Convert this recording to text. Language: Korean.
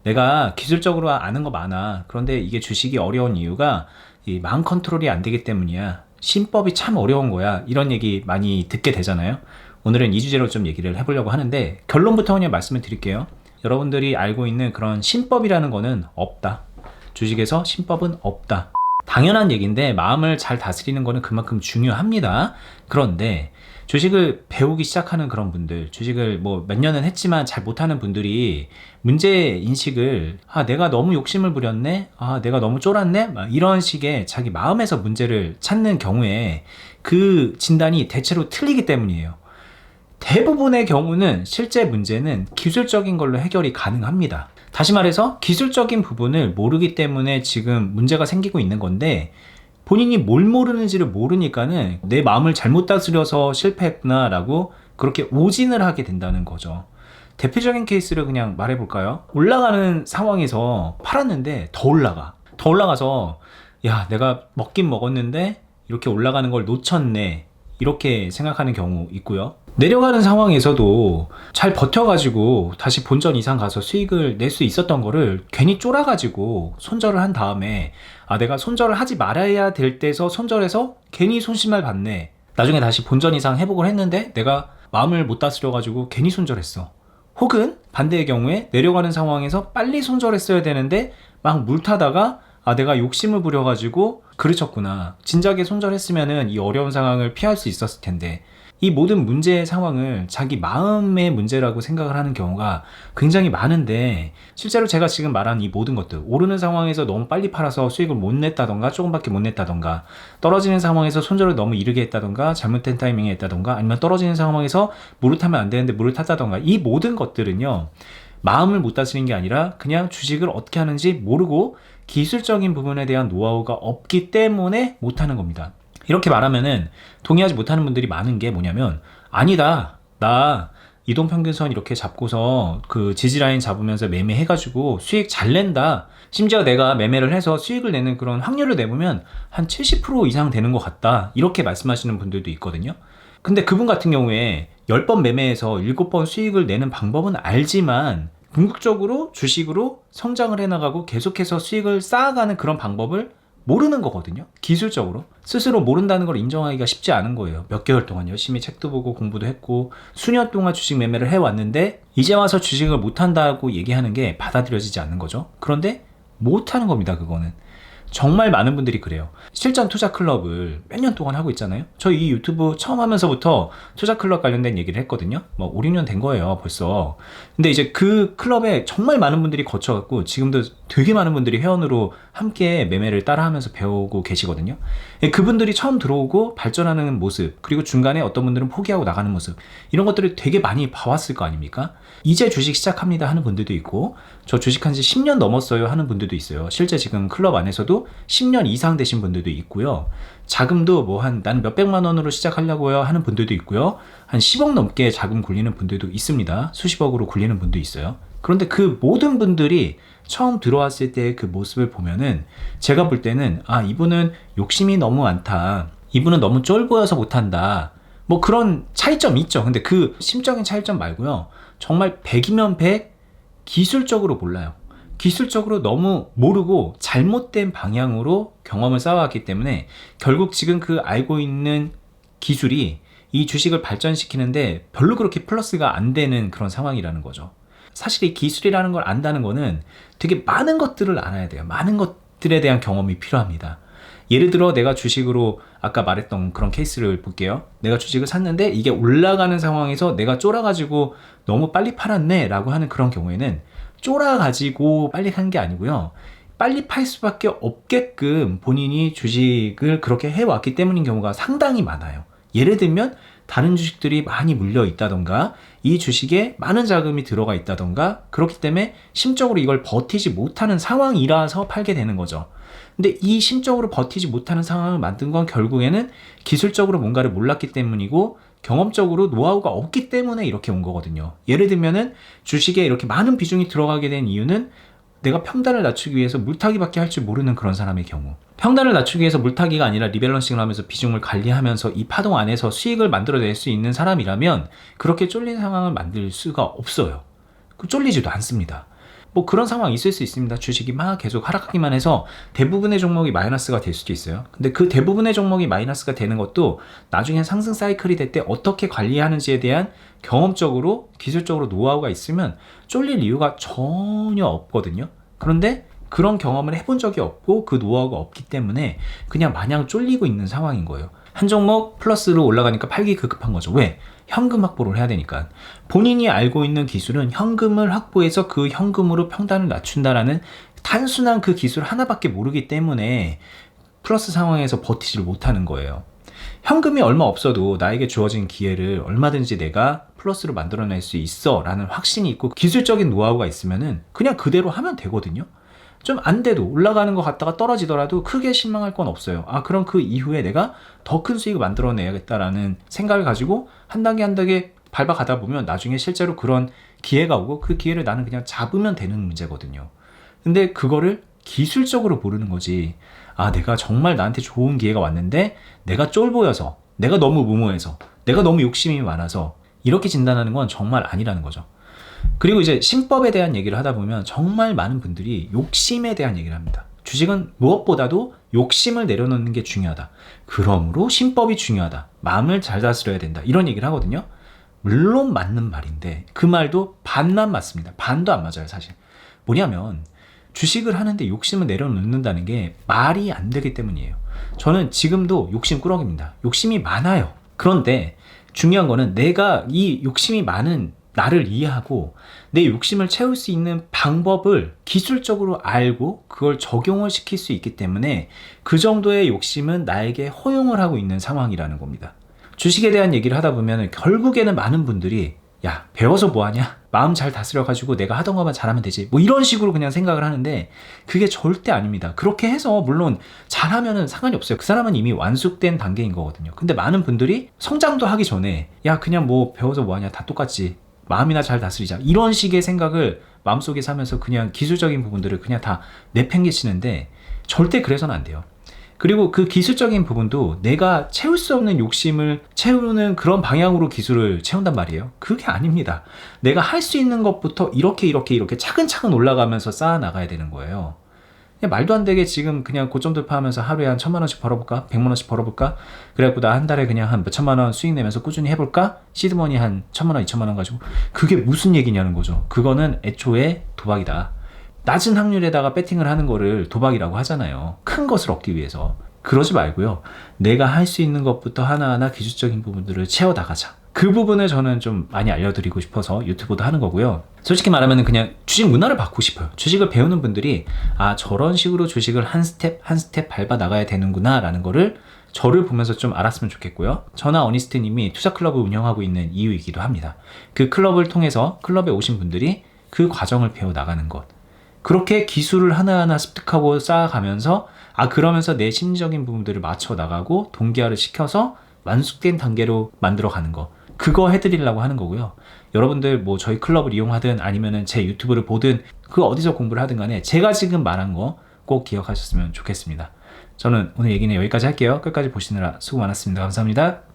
내가 기술적으로 아는 거 많아. 그런데 이게 주식이 어려운 이유가 이 마음 컨트롤이 안 되기 때문이야. 신법이 참 어려운 거야. 이런 얘기 많이 듣게 되잖아요. 오늘은 이 주제로 좀 얘기를 해보려고 하는데, 결론부터 그냥 말씀을 드릴게요. 여러분들이 알고 있는 그런 신법이라는 거는 없다. 주식에서 신법은 없다. 당연한 얘기인데 마음을 잘 다스리는 거는 그만큼 중요합니다. 그런데 주식을 배우기 시작하는 그런 분들, 주식을 뭐 몇 년은 했지만 잘 못하는 분들이 문제 인식을 내가 너무 욕심을 부렸네, 내가 너무 쫄았네, 막 이런 식의 자기 마음에서 문제를 찾는 경우에 그 진단이 대체로 틀리기 때문이에요. 대부분의 경우는 실제 문제는 기술적인 걸로 해결이 가능합니다. 다시 말해서 기술적인 부분을 모르기 때문에 지금 문제가 생기고 있는 건데, 본인이 뭘 모르는지를 모르니까는 내 마음을 잘못 다스려서 실패했구나 라고 그렇게 오진을 하게 된다는 거죠. 대표적인 케이스를 그냥 말해볼까요? 올라가는 상황에서 팔았는데 더 올라가서 야, 내가 먹긴 먹었는데 이렇게 올라가는 걸 놓쳤네, 이렇게 생각하는 경우 있고요. 내려가는 상황에서도 잘 버텨가지고 다시 본전 이상 가서 수익을 낼 수 있었던 거를 괜히 쫄아가지고 손절을 한 다음에 내가 손절을 하지 말아야 될 때서 손절해서 괜히 손실만 봤네, 나중에 다시 본전 이상 회복을 했는데 내가 마음을 못 다스려가지고 괜히 손절했어. 혹은 반대의 경우에 내려가는 상황에서 빨리 손절했어야 되는데 막 물타다가 내가 욕심을 부려가지고 그르쳤구나, 진작에 손절했으면은 이 어려운 상황을 피할 수 있었을 텐데, 이 모든 문제의 상황을 자기 마음의 문제라고 생각을 하는 경우가 굉장히 많은데, 실제로 제가 지금 말한 이 모든 것들, 오르는 상황에서 너무 빨리 팔아서 수익을 못 냈다던가 조금밖에 못 냈다던가, 떨어지는 상황에서 손절을 너무 이르게 했다던가 잘못된 타이밍에 했다던가, 아니면 떨어지는 상황에서 물을 타면 안 되는데 물을 탔다던가, 이 모든 것들은요, 마음을 못 다스리는 게 아니라 그냥 주식을 어떻게 하는지 모르고 기술적인 부분에 대한 노하우가 없기 때문에 못하는 겁니다. 이렇게 말하면은 동의하지 못하는 분들이 많은 게 뭐냐면, 아니다, 나 이동평균선 이렇게 잡고서 그 지지라인 잡으면서 매매해가지고 수익 잘 낸다, 심지어 내가 매매를 해서 수익을 내는 그런 확률을 내보면 한 70% 이상 되는 것 같다, 이렇게 말씀하시는 분들도 있거든요. 근데 그분 같은 경우에 10번 매매해서 7번 수익을 내는 방법은 알지만 궁극적으로 주식으로 성장을 해나가고 계속해서 수익을 쌓아가는 그런 방법을 모르는 거거든요. 기술적으로 스스로 모른다는 걸 인정하기가 쉽지 않은 거예요. 몇 개월 동안 열심히 책도 보고 공부도 했고 수년 동안 주식 매매를 해왔는데 이제 와서 주식을 못한다고 얘기하는 게 받아들여지지 않는 거죠. 그런데 못하는 겁니다. 그거는 정말 많은 분들이 그래요. 실전 투자 클럽을 몇 년 동안 하고 있잖아요. 저 이 유튜브 처음 하면서부터 투자 클럽 관련된 얘기를 했거든요. 뭐 5, 6년 된 거예요, 벌써. 근데 이제 그 클럽에 정말 많은 분들이 거쳐갖고 지금도 되게 많은 분들이 회원으로 함께 매매를 따라하면서 배우고 계시거든요. 그분들이 처음 들어오고 발전하는 모습, 그리고 중간에 어떤 분들은 포기하고 나가는 모습, 이런 것들을 되게 많이 봐왔을 거 아닙니까? 이제 주식 시작합니다 하는 분들도 있고, 저 주식한 지 10년 넘었어요 하는 분들도 있어요. 실제 지금 클럽 안에서도 10년 이상 되신 분들도 있고요. 자금도 뭐 나는 몇백만 원으로 시작하려고요 하는 분들도 있고요. 한 10억 넘게 자금 굴리는 분들도 있습니다. 수십억으로 굴리는 분도 있어요. 그런데 그 모든 분들이 처음 들어왔을 때 그 모습을 보면은 제가 볼 때는 이분은 욕심이 너무 많다, 이분은 너무 쫄보여서 못한다, 뭐 그런 차이점이 있죠. 근데 그 심적인 차이점 말고요, 정말 100이면 100 기술적으로 몰라요. 기술적으로 너무 모르고 잘못된 방향으로 경험을 쌓아왔기 때문에 결국 지금 그 알고 있는 기술이 이 주식을 발전시키는데 별로 그렇게 플러스가 안 되는 그런 상황이라는 거죠. 사실 이 기술이라는 걸 안다는 거는 되게 많은 것들을 알아야 돼요. 많은 것들에 대한 경험이 필요합니다. 예를 들어 내가 주식으로 아까 말했던 그런 케이스를 볼게요. 내가 주식을 샀는데 이게 올라가는 상황에서 내가 쫄아가지고 너무 빨리 팔았네 라고 하는 그런 경우에는, 쫄아가지고 빨리 산 게 아니고요, 빨리 팔 수밖에 없게끔 본인이 주식을 그렇게 해왔기 때문인 경우가 상당히 많아요. 예를 들면 다른 주식들이 많이 물려 있다던가, 이 주식에 많은 자금이 들어가 있다던가, 그렇기 때문에 심적으로 이걸 버티지 못하는 상황이라서 팔게 되는 거죠. 근데 이 심적으로 버티지 못하는 상황을 만든 건 결국에는 기술적으로 뭔가를 몰랐기 때문이고 경험적으로 노하우가 없기 때문에 이렇게 온 거거든요. 예를 들면은 주식에 이렇게 많은 비중이 들어가게 된 이유는 내가 평단을 낮추기 위해서 물타기밖에 할 줄 모르는 그런 사람의 경우, 평단을 낮추기 위해서 물타기가 아니라 리밸런싱을 하면서 비중을 관리하면서 이 파동 안에서 수익을 만들어낼 수 있는 사람이라면 그렇게 쫄린 상황을 만들 수가 없어요. 쫄리지도 않습니다. 뭐 그런 상황이 있을 수 있습니다. 주식이 막 계속 하락하기만 해서 대부분의 종목이 마이너스가 될 수도 있어요. 근데 그 대부분의 종목이 마이너스가 되는 것도 나중에 상승 사이클이 될 때 어떻게 관리하는지에 대한 경험적으로 기술적으로 노하우가 있으면 쫄릴 이유가 전혀 없거든요. 그런데 그런 경험을 해본 적이 없고 그 노하우가 없기 때문에 그냥 마냥 쫄리고 있는 상황인 거예요. 한 종목 플러스로 올라가니까 팔기 급급한 거죠. 왜? 현금 확보를 해야 되니까. 본인이 알고 있는 기술은 현금을 확보해서 그 현금으로 평단을 낮춘다라는 단순한 그 기술 하나밖에 모르기 때문에 플러스 상황에서 버티지를 못하는 거예요. 현금이 얼마 없어도 나에게 주어진 기회를 얼마든지 내가 플러스로 만들어낼 수 있어 라는 확신이 있고 기술적인 노하우가 있으면은 그냥 그대로 하면 되거든요. 좀 안 돼도 올라가는 것 같다가 떨어지더라도 크게 실망할 건 없어요. 아, 그럼 그 이후에 내가 더 큰 수익을 만들어내야겠다라는 생각을 가지고 한 단계 한 단계 밟아가다 보면 나중에 실제로 그런 기회가 오고 그 기회를 나는 그냥 잡으면 되는 문제거든요. 근데 그거를 기술적으로 모르는 거지. 아, 내가 정말 나한테 좋은 기회가 왔는데 내가 쫄보여서, 내가 너무 무모해서, 내가 너무 욕심이 많아서 이렇게 진단하는 건 정말 아니라는 거죠. 그리고 이제 신법에 대한 얘기를 하다 보면 정말 많은 분들이 욕심에 대한 얘기를 합니다. 주식은 무엇보다도 욕심을 내려놓는 게 중요하다. 그러므로 신법이 중요하다. 마음을 잘 다스려야 된다. 이런 얘기를 하거든요. 물론 맞는 말인데 그 말도 반만 맞습니다. 반도 안 맞아요, 사실. 뭐냐면 주식을 하는데 욕심을 내려놓는다는 게 말이 안 되기 때문이에요. 저는 지금도 욕심꾸러기입니다. 욕심이 많아요. 그런데 중요한 거는 내가 이 욕심이 많은 나를 이해하고 내 욕심을 채울 수 있는 방법을 기술적으로 알고 그걸 적용을 시킬 수 있기 때문에 그 정도의 욕심은 나에게 허용을 하고 있는 상황이라는 겁니다. 주식에 대한 얘기를 하다 보면 결국에는 많은 분들이 야, 배워서 뭐하냐? 마음 잘 다스려가지고 내가 하던 것만 잘하면 되지. 뭐 이런 식으로 그냥 생각을 하는데 그게 절대 아닙니다. 그렇게 해서 물론 잘하면은 상관이 없어요. 그 사람은 이미 완숙된 단계인 거거든요. 근데 많은 분들이 성장도 하기 전에 야, 그냥 뭐 배워서 뭐하냐? 다 똑같지. 마음이나 잘 다스리자. 이런 식의 생각을 마음속에 사면서 그냥 기술적인 부분들을 그냥 다 내팽개치는데 절대 그래서는 안 돼요. 그리고 그 기술적인 부분도 내가 채울 수 없는 욕심을 채우는 그런 방향으로 기술을 채운단 말이에요. 그게 아닙니다. 내가 할 수 있는 것부터 이렇게 차근차근 올라가면서 쌓아 나가야 되는 거예요. 그냥 말도 안 되게 지금 그냥 고점 돌파하면서 하루에 한 1,000만 원씩 벌어볼까? 100만 원씩 벌어볼까? 그래갖고 나 한 달에 그냥 한 몇천만 원 수익 내면서 꾸준히 해볼까? 시드머니 한 1,000만 원, 2,000만 원 가지고 그게 무슨 얘기냐는 거죠. 그거는 애초에 도박이다. 낮은 확률에다가 배팅을 하는 거를 도박이라고 하잖아요. 큰 것을 얻기 위해서. 그러지 말고요. 내가 할 수 있는 것부터 하나하나 기술적인 부분들을 채워나가자. 그 부분을 저는 좀 많이 알려드리고 싶어서 유튜브도 하는 거고요. 솔직히 말하면 그냥 주식 문화를 바꾸고 싶어요. 주식을 배우는 분들이 아, 저런 식으로 주식을 한 스텝 한 스텝 밟아 나가야 되는구나 라는 거를 저를 보면서 좀 알았으면 좋겠고요. 저나 어니스트님이 투자클럽을 운영하고 있는 이유이기도 합니다. 그 클럽을 통해서 클럽에 오신 분들이 그 과정을 배워 나가는 것. 그렇게 기술을 하나하나 습득하고 쌓아가면서 아, 그러면서 내 심리적인 부분들을 맞춰 나가고 동기화를 시켜서 완숙된 단계로 만들어가는 거. 그거 해드리려고 하는 거고요. 여러분들 뭐 저희 클럽을 이용하든 아니면은 제 유튜브를 보든 그 어디서 공부를 하든 간에 제가 지금 말한 거 꼭 기억하셨으면 좋겠습니다. 저는 오늘 얘기는 여기까지 할게요. 끝까지 보시느라 수고 많았습니다. 감사합니다.